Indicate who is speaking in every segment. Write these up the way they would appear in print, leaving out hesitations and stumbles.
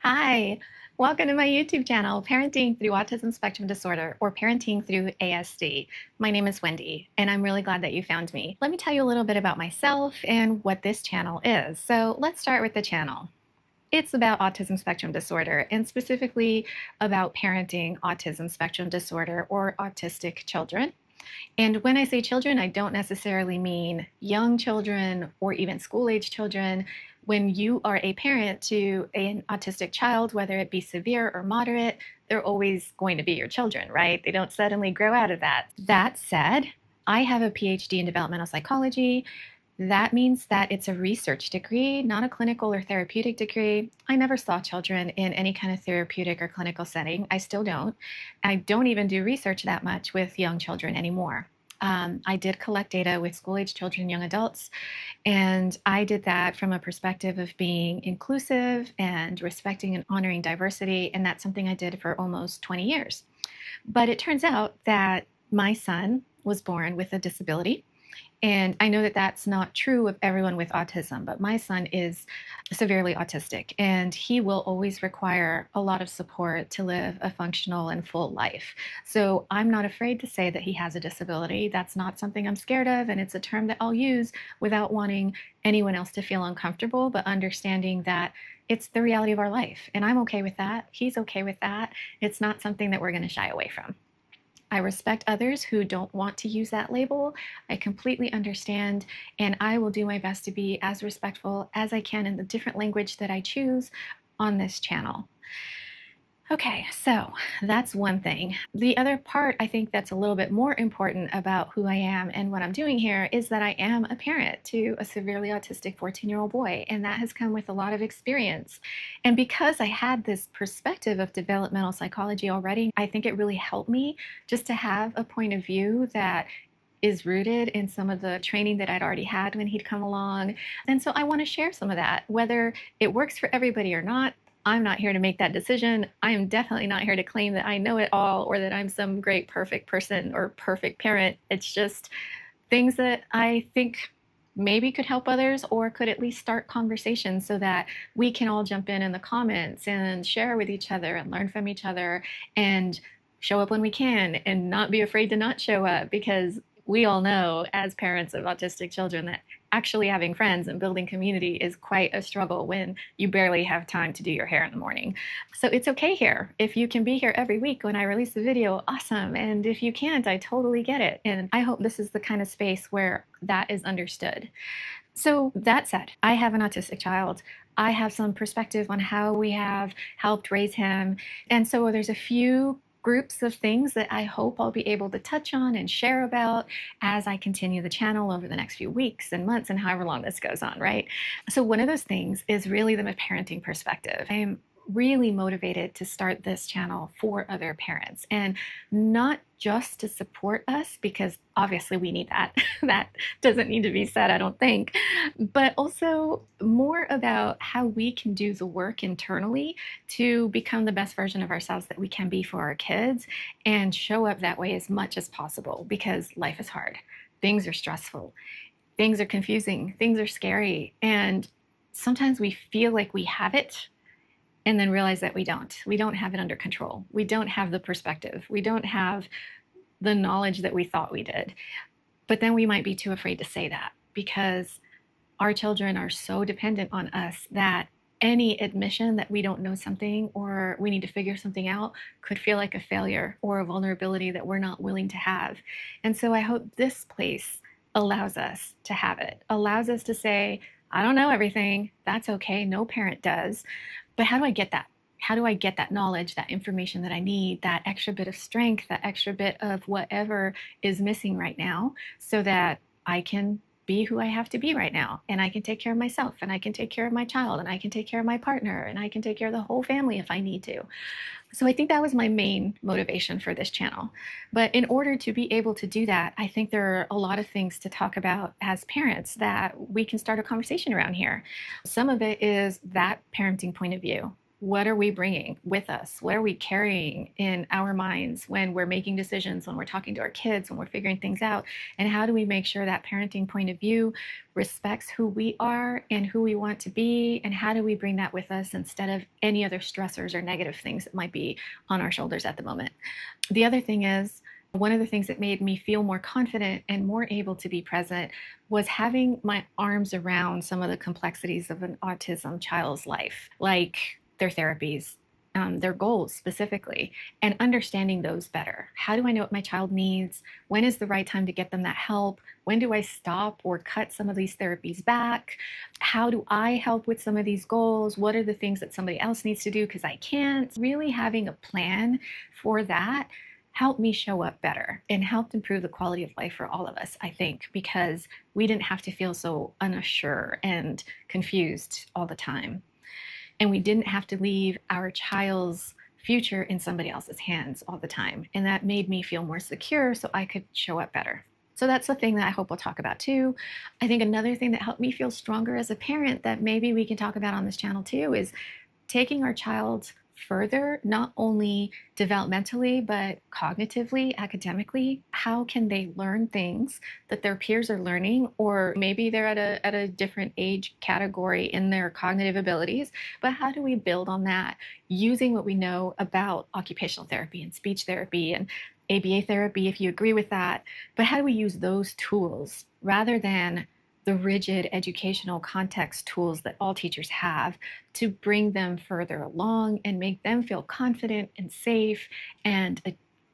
Speaker 1: Hi, welcome to my YouTube channel, Parenting Through Autism Spectrum Disorder, or Parenting Through ASD. My name is Wendy, and I'm really glad that you found me. Let me tell you a little bit about myself and what this channel is. So let's start with the channel. It's about autism spectrum disorder, and specifically about parenting autism spectrum disorder or autistic children. And when I say children, I don't necessarily mean young children or even school-age children. When you are a parent to an autistic child, whether it be severe or moderate, they're always going to be your children, right? They don't suddenly grow out of that. That said, I have a PhD in developmental psychology. That means that it's a research degree, not a clinical or therapeutic degree. I never saw children in any kind of therapeutic or clinical setting. I still don't. I don't even do research that much with young children anymore. I did collect data with school-age children, young adults, and I did that from a perspective of being inclusive and respecting and honoring diversity, and that's something I did for almost 20 years. But it turns out that my son was born with a disability. And I know that that's not true of everyone with autism, but my son is severely autistic, and he will always require a lot of support to live a functional and full life. So I'm not afraid to say that he has a disability. That's not something I'm scared of, and it's a term that I'll use without wanting anyone else to feel uncomfortable, but understanding that it's the reality of our life. And I'm okay with that. He's okay with that. It's not something that we're going to shy away from. I respect others who don't want to use that label. I completely understand, and I will do my best to be as respectful as I can in the different language that I choose on this channel. Okay, so that's one thing. The other part I think that's a little bit more important about who I am and what I'm doing here is that I am a parent to a severely autistic 14-year-old boy, and that has come with a lot of experience. And because I had this perspective of developmental psychology already, I think it really helped me just to have a point of view that is rooted in some of the training that I'd already had when he'd come along. And so I want to share some of that. Whether it works for everybody or not, I'm not here to make that decision. I am definitely not here to claim that I know it all or that I'm some great perfect person or perfect parent. It's just things that I think maybe could help others or could at least start conversations so that we can all jump in the comments and share with each other and learn from each other and show up when we can and not be afraid to not show up, because we all know as parents of autistic children that actually having friends and building community is quite a struggle when you barely have time to do your hair in the morning. So it's okay here. If you can be here every week when I release a video, awesome. And if you can't, I totally get it. And I hope this is the kind of space where that is understood. So that said, I have an autistic child. I have some perspective on how we have helped raise him. And so there's a few groups of things that I hope I'll be able to touch on and share about as I continue the channel over the next few weeks and months and however long this goes on, right? So one of those things is really the parenting perspective. I am really motivated to start this channel for other parents, and not just to support us, because obviously we need that. That doesn't need to be said, I don't think, but also more about how we can do the work internally to become the best version of ourselves that we can be for our kids and show up that way as much as possible, because life is hard. Things are stressful. Things are confusing. Things are scary. And sometimes we feel like we have it and then realize that we don't. We don't have it under control. We don't have the perspective. We don't have the knowledge that we thought we did. But then we might be too afraid to say that, because our children are so dependent on us that any admission that we don't know something or we need to figure something out could feel like a failure or a vulnerability that we're not willing to have. And so I hope this place allows us to have it, allows us to say, I don't know everything. That's okay. No parent does. But how do I get that? How do I get that knowledge, that information that I need, that extra bit of strength, that extra bit of whatever is missing right now, so that I can be who I have to be right now, and I can take care of myself, and I can take care of my child, and I can take care of my partner, and I can take care of the whole family if I need to. So I think that was my main motivation for this channel. But in order to be able to do that, I think there are a lot of things to talk about as parents that we can start a conversation around here. Some of it is that parenting point of view. what are we bringing with us? What are we carrying in our minds when we're making decisions, when we're talking to our kids, when we're figuring things out? And how do we make sure that parenting point of view respects who we are and who we want to be? And how do we bring that with us instead of any other stressors or negative things that might be on our shoulders at the moment? The other thing is, one of the things that made me feel more confident and more able to be present was having my arms around some of the complexities of an autism child's life, like their therapies, their goals specifically, and understanding those better. How do I know what my child needs? When is the right time to get them that help? When do I stop or cut some of these therapies back? How do I help with some of these goals? What are the things that somebody else needs to do because I can't? Really having a plan for that helped me show up better and helped improve the quality of life for all of us, I think, because we didn't have to feel so unsure and confused all the time. And we didn't have to leave our child's future in somebody else's hands all the time. And that made me feel more secure so I could show up better. So that's the thing that I hope we'll talk about too. I think another thing that helped me feel stronger as a parent that maybe we can talk about on this channel too is taking our child further, not only developmentally, but cognitively, academically. How can they learn things that their peers are learning? Or maybe they're at a different age category in their cognitive abilities, but how do we build on that using what we know about occupational therapy and speech therapy and ABA therapy, if you agree with that? But how do we use those tools rather than the rigid educational context tools that all teachers have to bring them further along and make them feel confident and safe and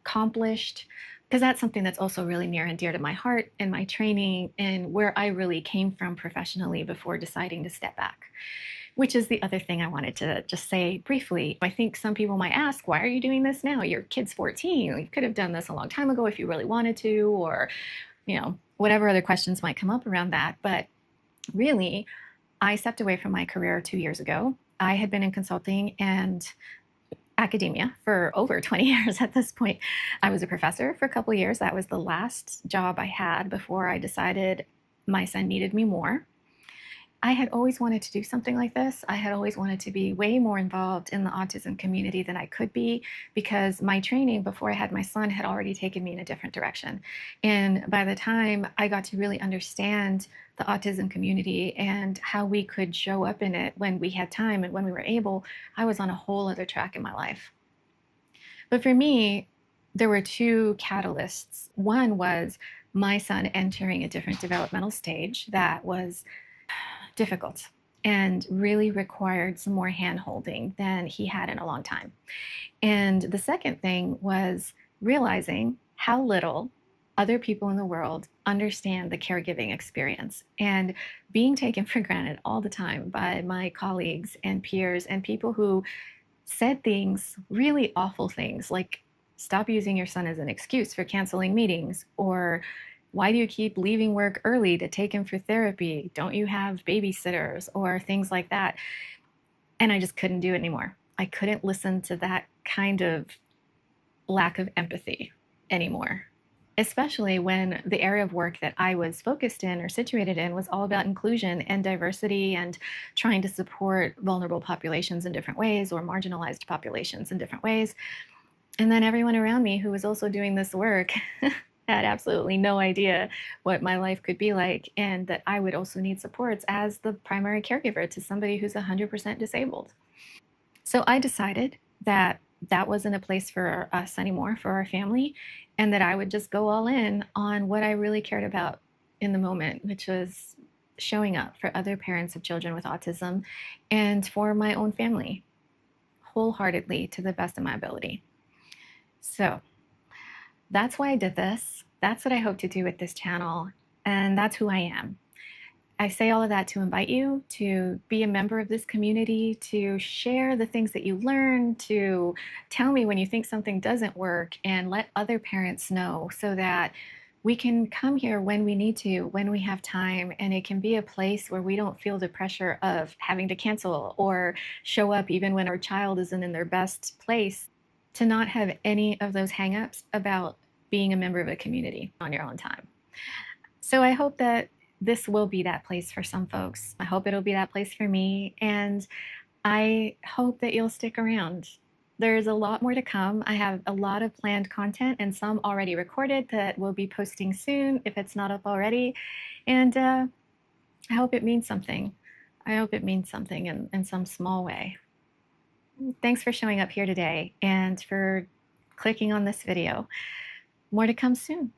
Speaker 1: accomplished? Because that's something that's also really near and dear to my heart and my training and where I really came from professionally before deciding to step back. Which is the other thing I wanted to just say briefly. I think some people might ask, why are you doing this now? Your kid's 14. You could have done this a long time ago if you really wanted to, or whatever other questions might come up around that. But really, I stepped away from my career 2 years ago. I had been in consulting and academia for over 20 years at this point. I was a professor for a couple of years. That was the last job I had before I decided my son needed me more. I had always wanted to do something like this. I had always wanted to be way more involved in the autism community than I could be because my training before I had my son had already taken me in a different direction. And by the time I got to really understand the autism community and how we could show up in it when we had time and when we were able, I was on a whole other track in my life. But for me, there were two catalysts. One was my son entering a different developmental stage that was difficult and really required some more hand holding than he had in a long time. And the second thing was realizing how little other people in the world understand the caregiving experience and being taken for granted all the time by my colleagues and peers and people who said things, really awful things like, stop using your son as an excuse for canceling meetings, or why do you keep leaving work early to take him for therapy? Don't you have babysitters? Or things like that. And I just couldn't do it anymore. I couldn't listen to that kind of lack of empathy anymore, especially when the area of work that I was focused in or situated in was all about inclusion and diversity and trying to support vulnerable populations in different ways or marginalized populations in different ways. And then everyone around me who was also doing this work had absolutely no idea what my life could be like, and that I would also need supports as the primary caregiver to somebody who's 100% disabled. So I decided that that wasn't a place for us anymore, for our family, and that I would just go all in on what I really cared about in the moment, which was showing up for other parents of children with autism and for my own family wholeheartedly to the best of my ability. So that's why I did this. That's what I hope to do with this channel. And that's who I am. I say all of that to invite you to be a member of this community, to share the things that you learn, to tell me when you think something doesn't work, and let other parents know so that we can come here when we need to, when we have time, and it can be a place where we don't feel the pressure of having to cancel or show up even when our child isn't in their best place, to not have any of those hangups about being a member of a community on your own time. So I hope that this will be that place for some folks. I hope it'll be that place for me. And I hope that you'll stick around. There's a lot more to come. I have a lot of planned content and some already recorded that we'll be posting soon if it's not up already. And I hope it means something. I hope it means something in some small way. Thanks for showing up here today and for clicking on this video. More to come soon.